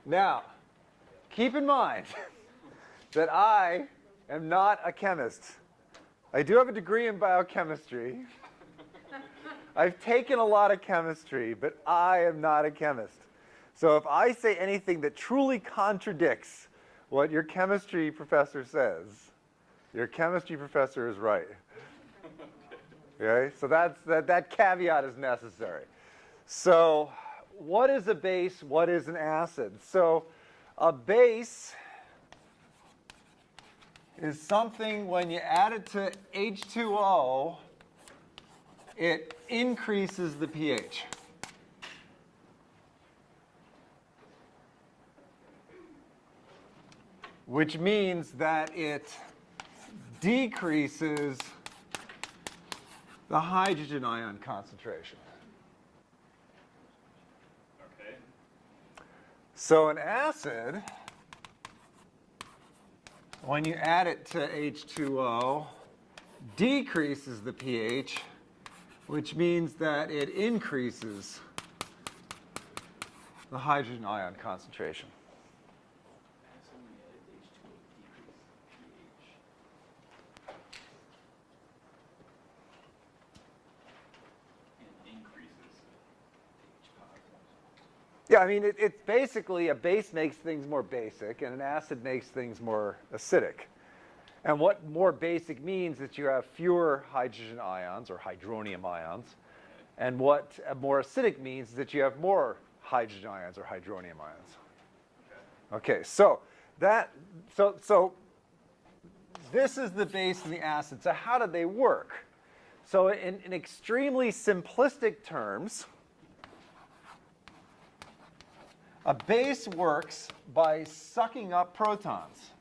Now, keep in mind that I am not a chemist. I do have a degree in biochemistry. I've taken a lot of chemistry, but I am not a chemist. So if I say anything that truly contradicts what your chemistry professor says, your chemistry professor is right. Okay? So that caveat is necessary. So what is a base? What is an acid? So a base is something when you add it to H2O, it increases the pH. Which means that it decreases the hydrogen ion concentration. Okay. So an acid, when you add it to H2O, decreases the pH, which means that it increases the hydrogen ion concentration. Yeah, I mean, it's basically a base makes things more basic, and an acid makes things more acidic. And what more basic means is that you have fewer hydrogen ions, or hydronium ions. And what more acidic means is that you have more hydrogen ions, or hydronium ions. Okay, so this is the base and the acid. So how do they work? So in extremely simplistic terms, a base works by sucking up protons.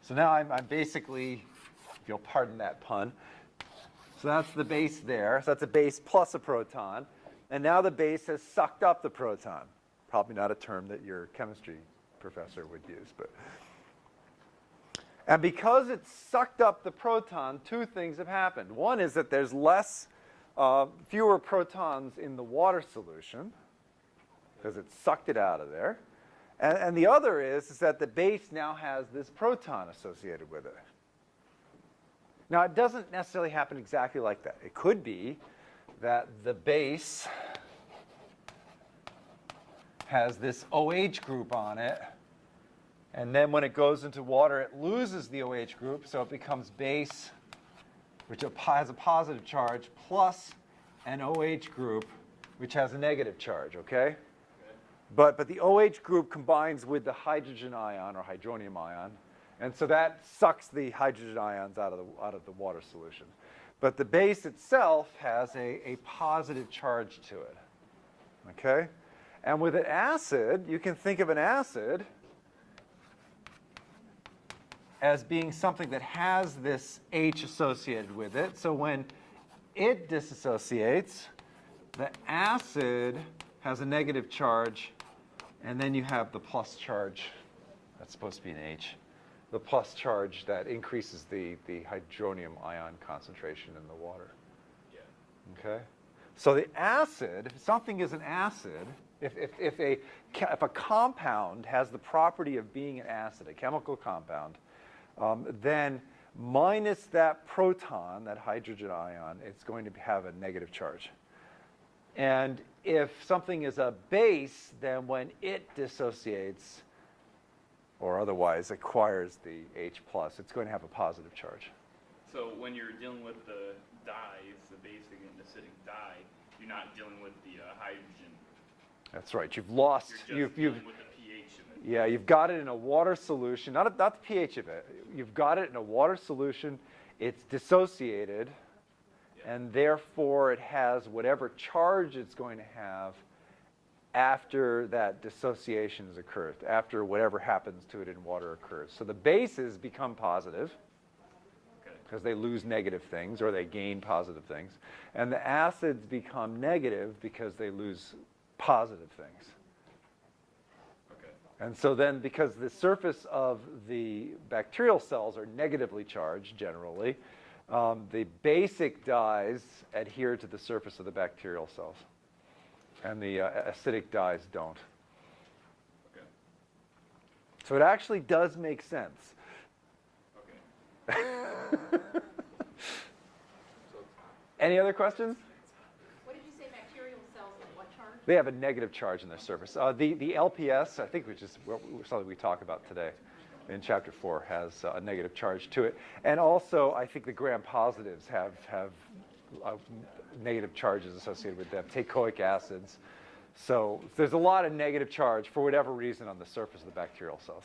So now I'm basically, if you'll pardon that pun, so that's the base there. So that's a base plus a proton. And now the base has sucked up the proton. Probably not a term that your chemistry professor would use. And because it's sucked up the proton, two things have happened. One is that there's fewer protons in the water solution because it sucked it out of there. And the other is that the base now has this proton associated with it. Now, it doesn't necessarily happen exactly like that. It could be that the base has this OH group on it, and then when it goes into water, it loses the OH group, so it becomes base, which has a positive charge, plus an OH group, which has a negative charge, okay? But the OH group combines with the hydrogen ion, or hydronium ion, and so that sucks the hydrogen ions out of the water solution. But the base itself has a positive charge to it, okay? And with an acid, you can think of an acid as being something that has this H associated with it. So when it disassociates, the acid has a negative charge, and then you have the plus charge. That's supposed to be an H. The plus charge that increases the hydronium ion concentration in the water. Yeah. Okay? So the acid, if something is an acid, if a compound has the property of being an acid, a chemical compound, then minus that proton, that hydrogen ion, it's going to have a negative charge. And if something is a base, then when it dissociates, or otherwise acquires the H+, it's going to have a positive charge. So when you're dealing with the dyes, the basic and acidic dye, you're not dealing with the hydrogen. That's right. You've lost. You're just dealing with the pH of it. Yeah, you've got it in a water solution, not the pH of it. You've got it in a water solution. It's dissociated, and therefore it has whatever charge it's going to have after that dissociation has occurred, after whatever happens to it in water occurs. So the bases become positive because they lose negative things or they gain positive things. And the acids become negative because they lose positive things. Okay. And so then because the surface of the bacterial cells are negatively charged generally, the basic dyes adhere to the surface of the bacterial cells. and the acidic dyes don't. Okay. So it actually does make sense. Okay. Any other questions? What did you say bacterial cells have what charge? They have a negative charge in their surface. The LPS, I think, which is something we talk about today in chapter 4, has a negative charge to it. And also, I think the gram-positives have negative charges associated with them, teichoic acids. So there's a lot of negative charge for whatever reason on the surface of the bacterial cells.